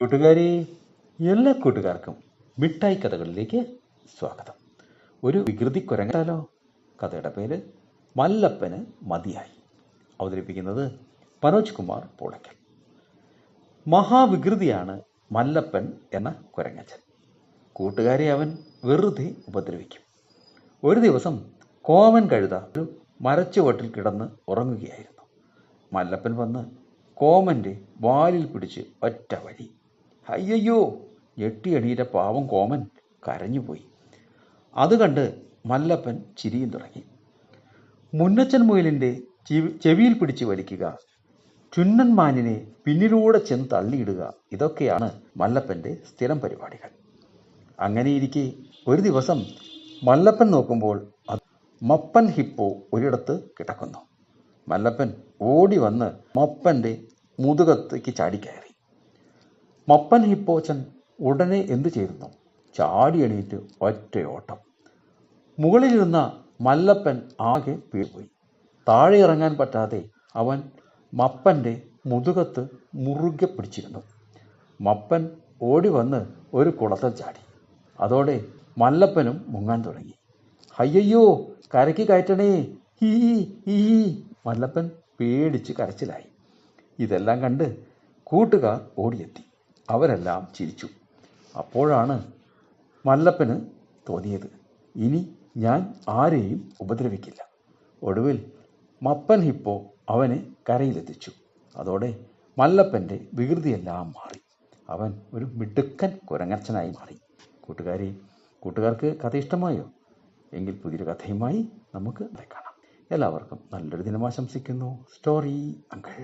കൂട്ടുകാരെ, എല്ലാ കൂട്ടുകാർക്കും മിഠായി കഥകളിലേക്ക് സ്വാഗതം. ഒരു വികൃതി കുരങ്ങാലോ. കഥയുടെ പേര് മല്ലപ്പന് മതിയായി. അവതരിപ്പിക്കുന്നത് മനോജ് കുമാർ പൂളയ്ക്കൽ. മഹാവികൃതിയാണ് മല്ലപ്പൻ എന്ന കുരങ്ങച്ചൻ. കൂട്ടുകാരെ അവൻ വെറുതെ ഉപദ്രവിക്കും. ഒരു ദിവസം കോമൻ കഴുത ഒരു മരച്ചുവട്ടിൽ കിടന്ന് ഉറങ്ങുകയായിരുന്നു. മല്ലപ്പൻ വന്ന് കോമൻ്റെ വാലിൽ പിടിച്ച് ഒറ്റ വഴി. അയ്യയ്യോ! ഞെട്ടി എണീറ്റ പാവം കോമൻ കരഞ്ഞുപോയി. അത് കണ്ട് മല്ലപ്പൻ ചിരിയും തുടങ്ങി. മുന്നച്ചൻ മുയലിൻ്റെ ചെവിയിൽ പിടിച്ച് വലിക്കുക, ചുന്നൻ മാനിനെ പിന്നിലൂടെ ചെന്ന് തള്ളിയിടുക, ഇതൊക്കെയാണ് മല്ലപ്പൻ്റെ സ്ഥിരം പരിപാടികൾ. അങ്ങനെയിരിക്കെ ഒരു ദിവസം മല്ലപ്പൻ നോക്കുമ്പോൾ മപ്പൻ ഹിപ്പോ ഒരിടത്ത് കിടക്കുന്നു. മല്ലപ്പൻ ഓടി വന്ന് മപ്പൻ്റെ മുതുകത്തേക്ക് ചാടിക്കയറി. മപ്പൻ ഹിപ്പോച്ചൻ ഉടനെ എന്തു ചെയ്തു? ചാടി എണീറ്റ് ഒറ്റയോട്ടം. മുകളിലിരുന്ന മല്ലപ്പൻ ആകെ വീണുപോയി. താഴെ ഇറങ്ങാൻ പറ്റാതെ അവൻ മപ്പൻ്റെ മുതുകത്ത് മുറുകെ പിടിച്ചിരുന്നു. മപ്പൻ ഓടി വന്ന് ഒരു കുളത്തിൽ ചാടി. അതോടെ മല്ലപ്പനും മുങ്ങാൻ തുടങ്ങി. അയ്യയ്യോ! കരയ്ക്ക് കയറ്റണേ, ഹീ ഹീ. മല്ലപ്പൻ പേടിച്ച് കരച്ചിലായി. ഇതെല്ലാം കണ്ട് കൂട്ടുകാർ ഓടിയെത്തി. അവരെല്ലാം ചിരിച്ചു. അപ്പോഴാണ് മല്ലപ്പന് തോന്നിയത്, ഇനി ഞാൻ ആരെയും ഉപദ്രവിക്കില്ല. ഒടുവിൽ മപ്പൻ ഹിപ്പോ അവനെ കരയിലെത്തിച്ചു. അതോടെ മല്ലപ്പൻ്റെ വികൃതിയെല്ലാം മാറി. അവൻ ഒരു മിടുക്കൻ കുരങ്ങച്ചനായി മാറി. കൂട്ടുകാർക്ക് കഥ ഇഷ്ടമായോ? എങ്കിൽ പുതിയൊരു കഥയുമായി നമുക്ക് കാണാം. എല്ലാവർക്കും നല്ലൊരു ദിനം ആശംസിക്കുന്നു. Story uncle.